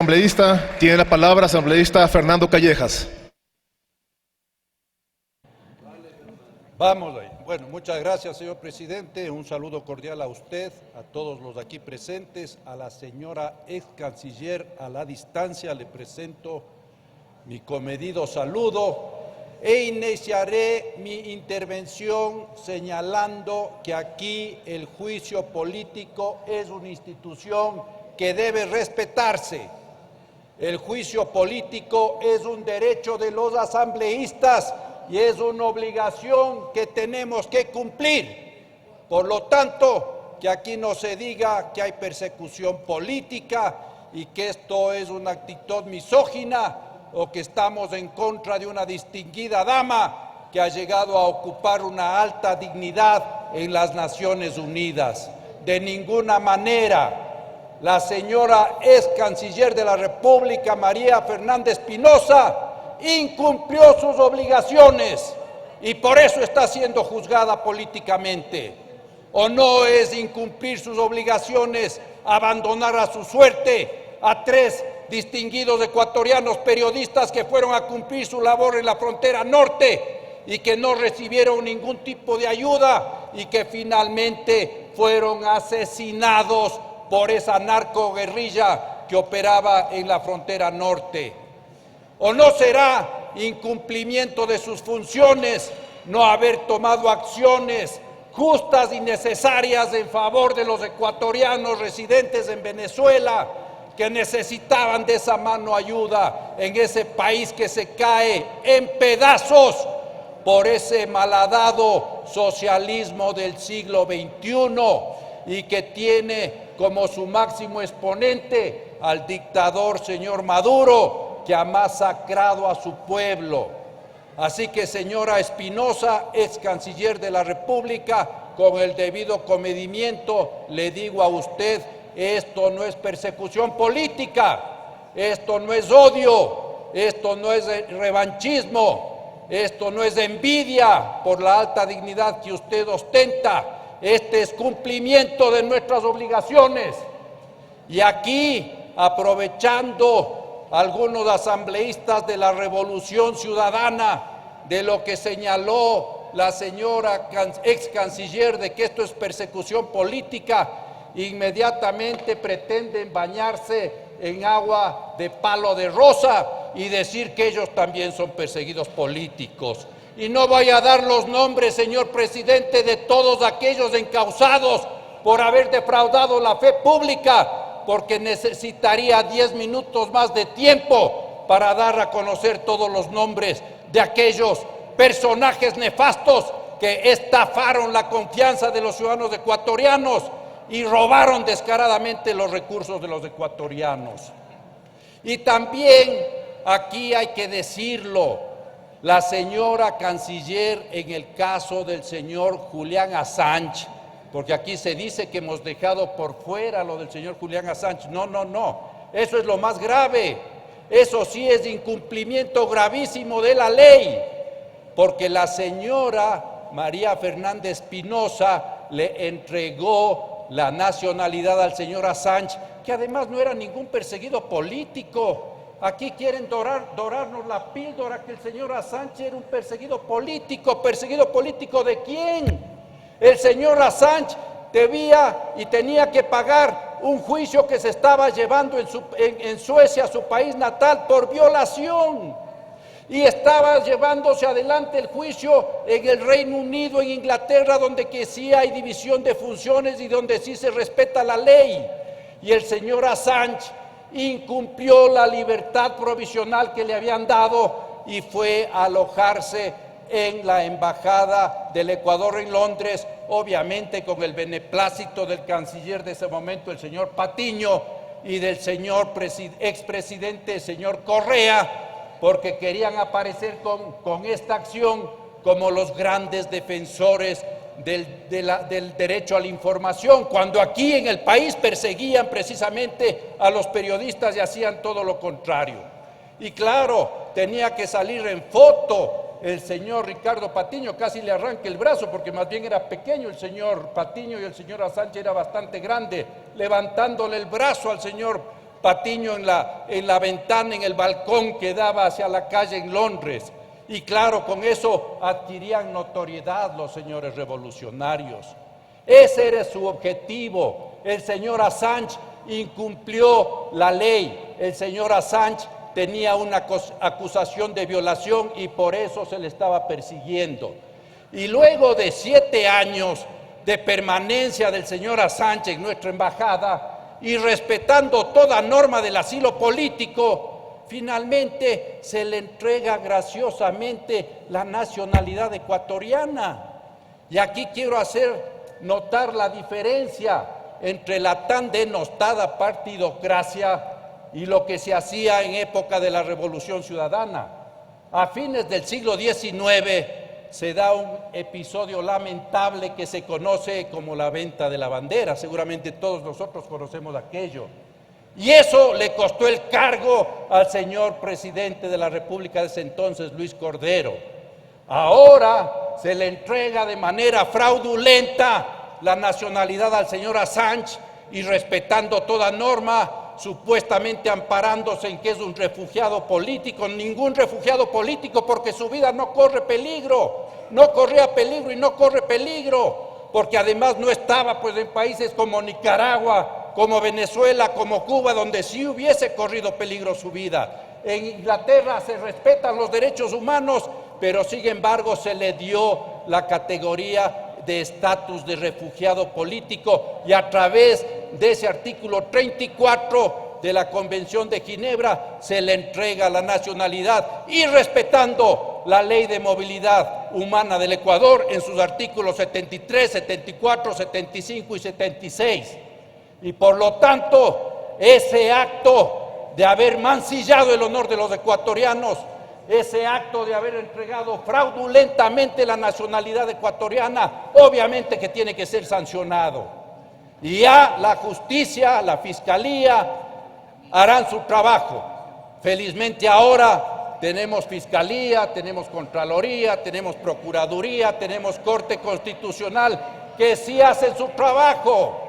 asambleísta. Tiene la palabra asambleísta Fernando Callejas. Vamos ahí. Bueno, muchas gracias, señor presidente. Un saludo cordial a usted, a todos los aquí presentes, a la señora ex canciller a la distancia. Le presento mi comedido saludo e iniciaré mi intervención señalando que aquí el juicio político es una institución que debe respetarse. El juicio político es un derecho de los asambleístas y es una obligación que tenemos que cumplir. Por lo tanto, que aquí no se diga que hay persecución política y que esto es una actitud misógina o que estamos en contra de una distinguida dama que ha llegado a ocupar una alta dignidad en las Naciones Unidas. De ninguna manera. La señora ex canciller de la República, María Fernanda Espinosa, incumplió sus obligaciones y por eso está siendo juzgada políticamente. ¿O no es incumplir sus obligaciones abandonar a su suerte a 3 distinguidos ecuatorianos periodistas que fueron a cumplir su labor en la frontera norte y que no recibieron ningún tipo de ayuda y que finalmente fueron asesinados por esa narcoguerrilla que operaba en la frontera norte? ¿O no será incumplimiento de sus funciones no haber tomado acciones justas y necesarias en favor de los ecuatorianos residentes en Venezuela que necesitaban de esa mano ayuda en ese país que se cae en pedazos por ese malhadado socialismo del siglo XXI y que tiene como su máximo exponente al dictador señor Maduro, que ha masacrado a su pueblo? Así que, señora Espinosa, ex canciller de la República, con el debido comedimiento le digo a usted, esto no es persecución política, esto no es odio, esto no es revanchismo, esto no es envidia por la alta dignidad que usted ostenta, este es cumplimiento de nuestras obligaciones. Y aquí, aprovechando algunos asambleístas de la Revolución Ciudadana, de lo que señaló la señora ex canciller de que esto es persecución política, inmediatamente pretenden bañarse en agua de palo de rosa y decir que ellos también son perseguidos políticos. Y no voy a dar los nombres, señor presidente, de todos aquellos encausados por haber defraudado la fe pública, porque necesitaría 10 minutos más de tiempo para dar a conocer todos los nombres de aquellos personajes nefastos que estafaron la confianza de los ciudadanos ecuatorianos y robaron descaradamente los recursos de los ecuatorianos. Y también aquí hay que decirlo, la señora canciller en el caso del señor Julián Assange, porque aquí se dice que hemos dejado por fuera lo del señor Julián Assange. No, eso es lo más grave. Eso sí es incumplimiento gravísimo de la ley, porque la señora María Fernanda Espinosa le entregó la nacionalidad al señor Assange, que además no era ningún perseguido político. Aquí quieren dorarnos la píldora que el señor Assange era un perseguido político. ¿Perseguido político de quién? El señor Assange debía y tenía que pagar un juicio que se estaba llevando en Suecia, su país natal, por violación. Y estaba llevándose adelante el juicio en el Reino Unido, en Inglaterra, donde que sí hay división de funciones y donde sí se respeta la ley. Y el señor Assange incumplió la libertad provisional que le habían dado y fue a alojarse en la embajada del Ecuador en Londres, obviamente con el beneplácito del canciller de ese momento, el señor Patiño, y del señor expresidente, señor Correa, porque querían aparecer con esta acción como los grandes defensores del derecho a la información, cuando aquí en el país perseguían precisamente a los periodistas y hacían todo lo contrario. Y claro, tenía que salir en foto el señor Ricardo Patiño, casi le arranca el brazo porque más bien era pequeño el señor Patiño y el señor Assange era bastante grande, levantándole el brazo al señor Patiño en la ventana, en el balcón que daba hacia la calle en Londres. Y claro, con eso adquirían notoriedad los señores revolucionarios. Ese era su objetivo. El señor Assange incumplió la ley. El señor Assange tenía una acusación de violación y por eso se le estaba persiguiendo. Y luego de 7 años de permanencia del señor Assange en nuestra embajada y respetando toda norma del asilo político, finalmente se le entrega graciosamente la nacionalidad ecuatoriana. Y aquí quiero hacer notar la diferencia entre la tan denostada partidocracia y lo que se hacía en época de la Revolución Ciudadana. A fines del siglo XIX se da un episodio lamentable que se conoce como la venta de la bandera. Seguramente todos nosotros conocemos aquello. Y eso le costó el cargo al señor presidente de la República de ese entonces, Luis Cordero. Ahora se le entrega de manera fraudulenta la nacionalidad al señor Assange y respetando toda norma, supuestamente amparándose en que es un refugiado político. Ningún refugiado político, porque su vida no corre peligro, no corría peligro y no corre peligro, porque además no estaba pues en países como Nicaragua, como Venezuela, como Cuba, donde sí hubiese corrido peligro su vida. En Inglaterra se respetan los derechos humanos, pero sin embargo se le dio la categoría de estatus de refugiado político y a través de ese artículo 34 de la Convención de Ginebra se le entrega la nacionalidad y respetando la Ley de Movilidad Humana del Ecuador en sus artículos 73, 74, 75 y 76. Y por lo tanto, ese acto de haber mancillado el honor de los ecuatorianos, ese acto de haber entregado fraudulentamente la nacionalidad ecuatoriana, obviamente que tiene que ser sancionado. Y ya la justicia, la fiscalía harán su trabajo. Felizmente ahora tenemos fiscalía, tenemos contraloría, tenemos procuraduría, tenemos Corte Constitucional que sí hacen su trabajo.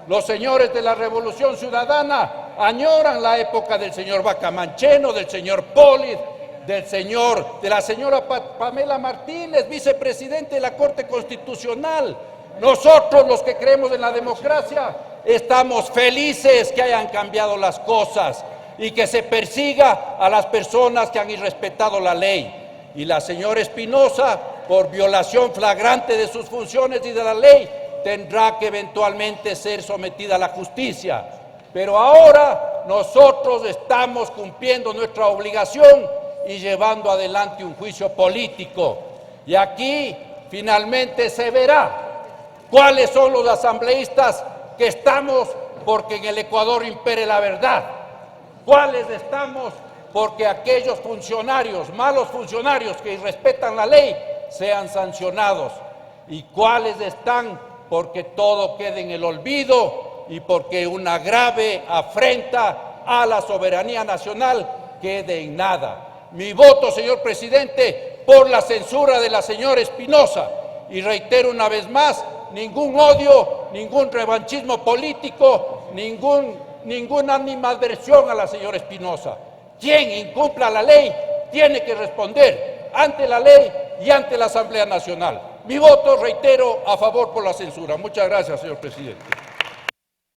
Los señores de la Revolución Ciudadana añoran la época del señor Bacamancheno, del señor Polit, de la señora Pamela Martínez, vicepresidente de la Corte Constitucional. Nosotros, los que creemos en la democracia, estamos felices que hayan cambiado las cosas y que se persiga a las personas que han irrespetado la ley. Y la señora Espinosa, por violación flagrante de sus funciones y de la ley, tendrá que eventualmente ser sometida a la justicia. Pero ahora nosotros estamos cumpliendo nuestra obligación y llevando adelante un juicio político. Y aquí finalmente se verá cuáles son los asambleístas que estamos porque en el Ecuador impere la verdad, cuáles estamos porque aquellos funcionarios, malos funcionarios que irrespetan la ley, sean sancionados, y cuáles están porque todo quede en el olvido y porque una grave afrenta a la soberanía nacional quede en nada. Mi voto, señor presidente, por la censura de la señora Espinosa. Y reitero una vez más, ningún odio, ningún revanchismo político, ninguna animadversión a la señora Espinosa. Quien incumpla la ley tiene que responder ante la ley y ante la Asamblea Nacional. Mi voto, reitero, a favor por la censura. Muchas gracias, señor presidente.